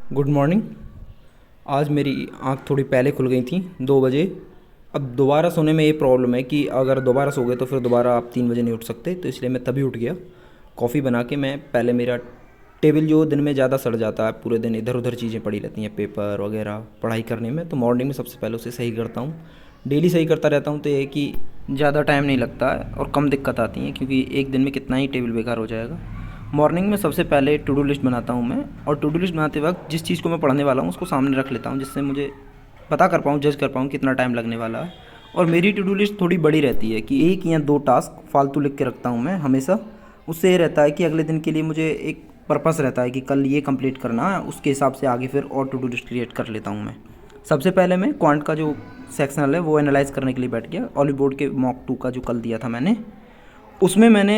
Good morning. आज मेरी आंख थोड़ी पहले खुल गई थी 2 बजे। अब दोबारा सोने में ये प्रॉब्लम है कि अगर दोबारा सो गए तो फिर दोबारा आप 3 बजे नहीं उठ सकते, तो इसलिए मैं तभी उठ गया। कॉफ़ी बना के मैं पहले मेरा टेबल जो दिन में ज़्यादा सड़ जाता है, पूरे दिन इधर उधर चीज़ें पड़ी रहती हैं, पेपर वगैरह पढ़ाई करने में, तो मॉर्निंग में सबसे पहले उसे सही करता हूँ। डेली सही करता रहता हूँ तो ये है कि ज़्यादा टाइम नहीं लगता है और कम दिक्कत आती है, क्योंकि एक दिन में कितना ही टेबल बेकार हो जाएगा। मॉर्निंग में सबसे पहले टू डू लिस्ट बनाता हूँ मैं, और टू डू लिस्ट बनाते वक्त जिस चीज़ को मैं पढ़ने वाला हूँ उसको सामने रख लेता हूँ, जिससे मुझे पता कर पाऊँ, जज कर पाऊँ कितना टाइम लगने वाला है। और मेरी टू डू लिस्ट थोड़ी बड़ी रहती है कि 1 या 2 टास्क फालतू लिख के रखता हूँ मैं हमेशा। उससे ये रहता है कि अगले दिन के लिए मुझे एक पर्पस रहता है कि कल ये कंप्लीट करना है, उसके हिसाब से आगे फिर और टू डू लिस्ट क्रिएट कर लेता हूँ मैं। सबसे पहले मैं क्वांट का जो सेक्शनल है वो एनालाइज करने के लिए बैठ गया। ऑलिव बोर्ड के मॉक 2 का जो कल दिया था मैंने, उसमें मैंने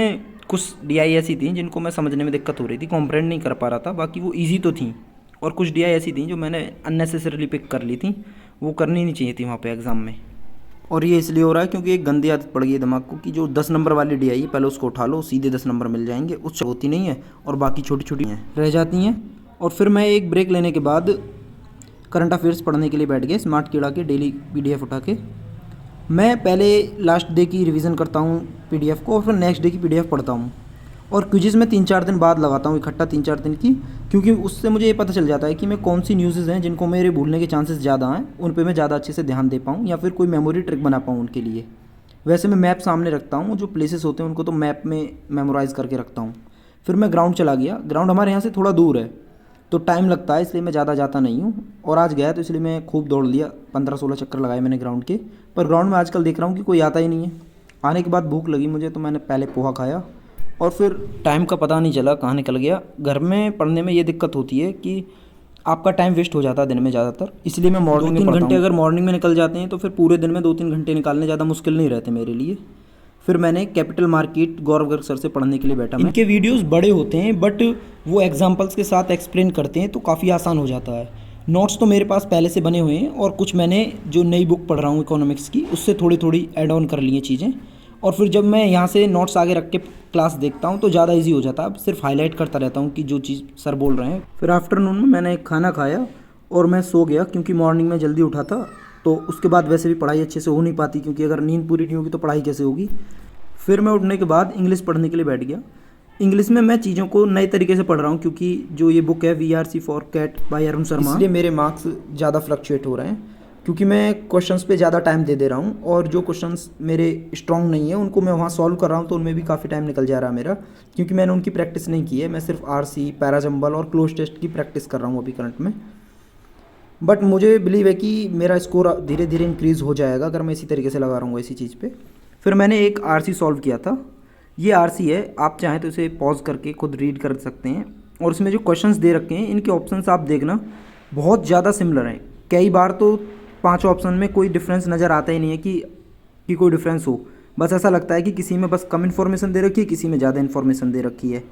कुछ डीआई ऐसी थी जिनको मैं समझने में दिक्कत हो रही थी, कॉम्प्रेंड नहीं कर पा रहा था, बाकी वो इजी तो थी। और कुछ डीआई ऐसी थी जो मैंने अननेसेसरीली पिक कर ली थी, वो करनी नहीं चाहिए थी वहाँ पे एग्ज़ाम में। और ये इसलिए हो रहा है क्योंकि एक गंदी आदत पड़ गई है दिमाग को कि जो 10 नंबर वाली डीआई है पहले उसको उठा लो, सीधे 10 नंबर मिल जाएंगे, उससे होती नहीं है और बाकी छोटी छोटी हैं रह जाती हैं। और फिर मैं एक ब्रेक लेने के बाद करंट अफेयर्स पढ़ने के लिए बैठ गया, स्मार्ट कीड़ा के डेली पीडीएफ उठा के। मैं पहले लास्ट डे की रिवीजन करता हूँ पीडीएफ को, और फिर नेक्स्ट डे की पीडीएफ पढ़ता हूँ। और क्विज़ में 3-4 दिन बाद लगाता हूँ इकट्ठा, 3-4 दिन की, क्योंकि उससे मुझे ये पता चल जाता है कि मैं कौन सी न्यूज़ हैं जिनको मेरे भूलने के चांसेस ज़्यादा हैं, उन पे मैं ज़्यादा अच्छे से ध्यान दे पाऊँ या फिर कोई मेमोरी ट्रिक बना पाऊँ उनके लिए। वैसे मैं मैप सामने रखता हूँ, जो प्लेसेस होते हैं उनको तो मैप में मेमोराइज़ करके रखता हूँ। फिर मैं ग्राउंड चला गया। ग्राउंड हमारे यहाँ से थोड़ा दूर है तो टाइम लगता है, इसलिए मैं ज़्यादा जाता नहीं हूँ। और आज गया तो इसलिए मैं खूब दौड़ लिया, 15-16 चक्कर लगाए मैंने ग्राउंड के। पर ग्राउंड में आजकल देख रहा हूँ कि कोई आता ही नहीं है। आने के बाद भूख लगी मुझे तो मैंने पहले पोहा खाया, और फिर टाइम का पता नहीं चला कहाँ निकल गया। घर में पढ़ने में ये दिक्कत होती है कि आपका टाइम वेस्ट हो जाता है दिन में ज़्यादातर, इसलिए मैं मॉर्निंग में 2-3 घंटे अगर मॉर्निंग में निकल जाते हैं तो फिर पूरे दिन में 2-3 घंटे निकालने ज़्यादा मुश्किल नहीं रहते मेरे लिए। फिर मैंने कैपिटल मार्केट गौरव गर्ग सर से पढ़ने के लिए बैठा। इनके वीडियोस बड़े होते हैं बट वो एग्जांपल्स के साथ एक्सप्लेन करते हैं तो काफ़ी आसान हो जाता है। नोट्स तो मेरे पास पहले से बने हुए हैं, और कुछ मैंने जो नई बुक पढ़ रहा हूँ इकोनॉमिक्स की, उससे थोड़ी थोड़ी ऐड ऑन कर ली हैं चीज़ें। और फिर जब मैं यहाँ से नोट्स आगे रख के क्लास देखता हूँ तो ज़्यादा इजी हो जाता है। अब सिर्फ हाईलाइट करता रहता हूँ कि जो चीज़ सर बोल रहे हैं। फिर आफ्टरनून में मैंने खाना खाया और मैं सो गया, क्योंकि मॉर्निंग में जल्दी उठा था। तो उसके बाद वैसे भी पढ़ाई अच्छे से हो नहीं पाती, क्योंकि अगर नींद पूरी नहीं होगी तो पढ़ाई कैसे होगी। फिर मैं उठने के बाद इंग्लिश पढ़ने के लिए बैठ गया। इंग्लिश में मैं चीज़ों को नए तरीके से पढ़ रहा हूँ, क्योंकि जो ये बुक है VRC for CAT by Arun Sharma, इसलिए मेरे मार्क्स ज़्यादा फ्लक्चुएट हो रहे हैं, क्योंकि मैं क्वेश्चंस पे ज़्यादा टाइम दे रहा हूँ। और जो क्वेश्चंस मेरे स्ट्रॉन्ग नहीं है उनको मैं वहाँ सॉल्व कर रहा हूँ, तो उनमें भी काफ़ी टाइम निकल जा रहा है मेरा, क्योंकि मैंने उनकी प्रैक्टिस नहीं की है। मैं सिर्फ RC, पैराजम्बल और क्लोज टेस्ट की प्रैक्टिस कर रहा हूँ अभी करंट में। बट मुझे बिलीव है कि मेरा स्कोर धीरे धीरे इंक्रीज़ हो जाएगा अगर मैं इसी तरीके से लगा रहा हूँ इसी चीज़ पे। फिर मैंने एक RC सॉल्व किया था। ये RC है, आप चाहें तो इसे पॉज करके खुद रीड कर सकते हैं। और इसमें जो क्वेश्चंस दे रखे हैं इनके ऑप्शंस आप देखना बहुत ज़्यादा सिमिलर हैं। कई बार तो 5 ऑप्शन में कोई डिफरेंस नज़र आता ही नहीं है कि कोई डिफरेंस हो। बस ऐसा लगता है कि किसी में बस कम इन्फॉर्मेशन दे रखी है, किसी में ज़्यादा इन्फॉर्मेशन दे रखी है।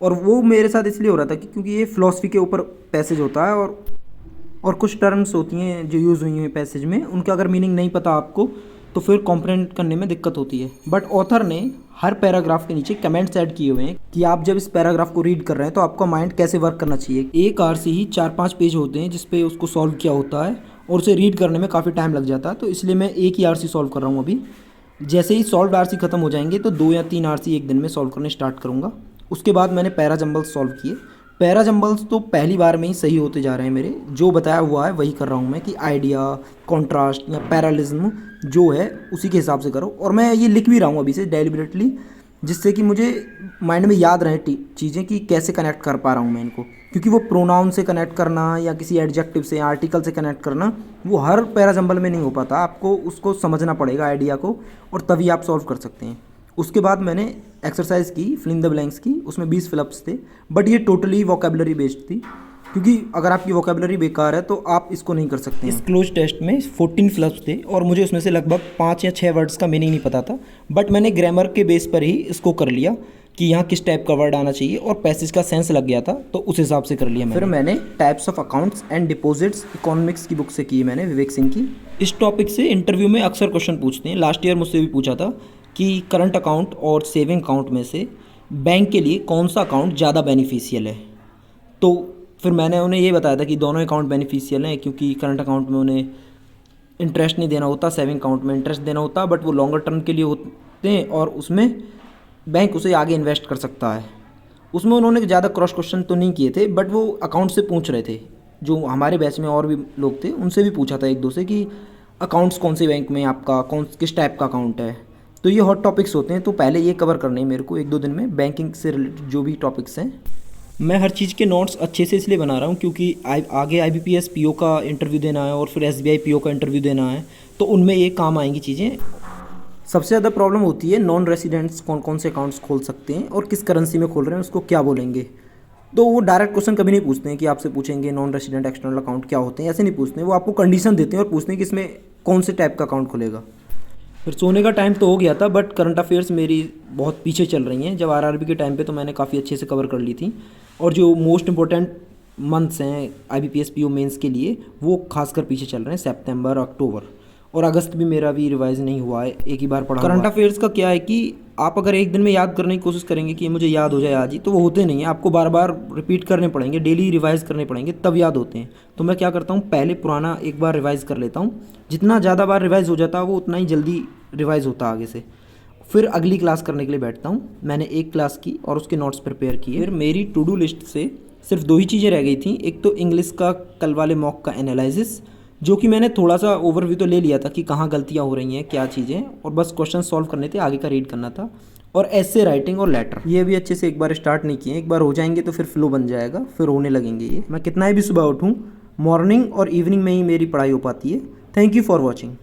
और वो मेरे साथ इसलिए हो रहा था कि क्योंकि ये फ़िलासफ़ी के ऊपर पैसेज होता है, और कुछ टर्म्स होती हैं जो यूज़ हुई हैं पैसेज में, उनका अगर मीनिंग नहीं पता आपको तो फिर कॉम्प्रेंड करने में दिक्कत होती है। बट ऑथर ने हर पैराग्राफ के नीचे कमेंट्स ऐड किए हुए हैं कि आप जब इस पैराग्राफ को रीड कर रहे हैं तो आपका माइंड कैसे वर्क करना चाहिए। एक RC ही 4-5 पेज होते हैं जिस पे उसको सॉल्व किया होता है, और उसे रीड करने में काफ़ी टाइम लग जाता है। तो इसलिए मैं एक ही RC सॉल्व कर रहा हूँ अभी। जैसे ही सॉल्व RC ख़त्म हो जाएंगे तो 2 या 3 RC एक दिन में सॉल्व करने स्टार्ट करूँगा। उसके बाद मैंने पैराजम्बल्स सॉल्व किए। पैराजम्बल्स तो पहली बार में ही सही होते जा रहे हैं मेरे, जो बताया हुआ है वही कर रहा हूँ मैं, कि आइडिया, कॉन्ट्रास्ट या पैरालिज्म जो है उसी के हिसाब से करो। और मैं ये लिख भी रहा हूँ अभी से डेलिबरेटली, जिससे कि मुझे माइंड में याद रहे चीज़ें कि कैसे कनेक्ट कर पा रहा हूँ मैं इनको। क्योंकि वो प्रोनाउन से कनेक्ट करना या किसी एडजेक्टिव से, आर्टिकल से कनेक्ट करना, वो हर पैराजम्बल में नहीं हो पाता। आपको उसको समझना पड़ेगा आइडिया को, और तभी आप सॉल्व कर सकते हैं। उसके बाद मैंने एक्सरसाइज की फिल इन द ब्लैंक्स की, उसमें 20 फिलअप्स थे, बट ये टोटली वोकेबलरी बेस्ड थी, क्योंकि अगर आपकी वोकेबलरी बेकार है तो आप इसको नहीं कर सकते हैं। इस क्लोज टेस्ट में 14 फिलअप्स थे और मुझे उसमें से लगभग 5 या 6 वर्ड्स का मीनिंग नहीं पता था, बट मैंने ग्रामर के बेस पर ही इसको कर लिया कि यहाँ किस टाइप का वर्ड आना चाहिए, और पैसेज का सेंस लग गया था तो उस हिसाब से कर लिया मैंने। फिर मैंने types of accounts and deposits economics की बुक से की मैंने, विवेक सिंह की। इस टॉपिक से इंटरव्यू में अक्सर क्वेश्चन पूछते हैं, लास्ट ईयर मुझसे भी पूछा था कि करंट अकाउंट और सेविंग अकाउंट में से बैंक के लिए कौन सा अकाउंट ज़्यादा बेनिफिशियल है। तो फिर मैंने उन्हें ये बताया था कि दोनों अकाउंट बेनिफिशियल हैं, क्योंकि करंट अकाउंट में उन्हें इंटरेस्ट नहीं देना होता, सेविंग अकाउंट में इंटरेस्ट देना होता, बट वो लॉन्गर टर्म के लिए होते हैं और उसमें बैंक उसे आगे इन्वेस्ट कर सकता है। उसमें उन्होंने ज़्यादा क्रॉस क्वेश्चन तो नहीं किए थे, बट वो अकाउंट से पूछ रहे थे। जो हमारे बैच में और भी लोग थे उनसे भी पूछा था एक दो से कि अकाउंट्स कौन से बैंक में आपका कौन किस टाइप का अकाउंट है। तो ये हॉट टॉपिक्स होते हैं, तो पहले ये कवर करने हैं मेरे को एक दो दिन में, बैंकिंग से रिलेटेड जो भी टॉपिक्स हैं। मैं हर चीज़ के नोट्स अच्छे से इसलिए बना रहा हूँ क्योंकि आगे IBPS PO का इंटरव्यू देना है और फिर SBI PO का इंटरव्यू देना है, तो उनमें ये काम आएंगी चीज़ें। सबसे ज़्यादा प्रॉब्लम होती है नॉन रेसिडेंट्स कौन कौन से अकाउंट्स खोल सकते हैं और किस करेंसी में खोल रहे हैं, उसको क्या बोलेंगे। तो वो डायरेक्ट क्वेश्चन कभी नहीं पूछते हैं कि आपसे पूछेंगे नॉन रेसिडेंट एक्सटर्नल अकाउंट क्या होते हैं, ऐसे नहीं पूछते हैं। वो आपको कंडीशन देते हैं और पूछते हैं कि इसमें कौन से टाइप का अकाउंट खुलेगा। फिर सोने का टाइम तो हो गया था, बट करंट अफेयर्स मेरी बहुत पीछे चल रही हैं। जब RRB के टाइम पे तो मैंने काफ़ी अच्छे से कवर कर ली थी, और जो मोस्ट इंपॉर्टेंट मंथ्स हैं IBPS PO मेंस के लिए वो खासकर पीछे चल रहे हैं, सितंबर, अक्टूबर और अगस्त भी मेरा भी रिवाइज नहीं हुआ है, एक ही बार पढ़ा। करंट अफेयर्स का क्या है कि आप अगर एक दिन में याद करने की कोशिश करेंगे कि मुझे याद हो जाए आज ही, तो वो होते नहीं है। आपको बार बार रिपीट करने पड़ेंगे, डेली रिवाइज करने पड़ेंगे, तब याद होते हैं। तो मैं क्या करता हूँ, पहले पुराना एक बार रिवाइज कर लेता हूँ। जितना ज़्यादा बार रिवाइज हो जाता है वो उतना ही जल्दी रिवाइज होता आगे से। फिर अगली क्लास करने के लिए बैठता हूँ। मैंने एक क्लास की और उसके नोट्स प्रिपेयर किए। फिर मेरी टू डू लिस्ट से सिर्फ दो ही चीज़ें रह गई थी। एक तो इंग्लिश का कल वाले मॉक का एनालिसिस, जो कि मैंने थोड़ा सा ओवरव्यू तो ले लिया था कि कहाँ गलतियाँ हो रही हैं, क्या चीज़ें, और बस क्वेश्चन सॉल्व करने थे, आगे का रीड करना था। और ऐसे राइटिंग और लेटर, ये भी अच्छे से एक बार स्टार्ट नहीं किए। एक बार हो जाएंगे तो फिर फ्लो बन जाएगा, फिर होने लगेंगे ये। मैं कितना ही भी सुबह उठूँ, मॉर्निंग और इवनिंग में ही मेरी पढ़ाई हो पाती है। Thank you for watching.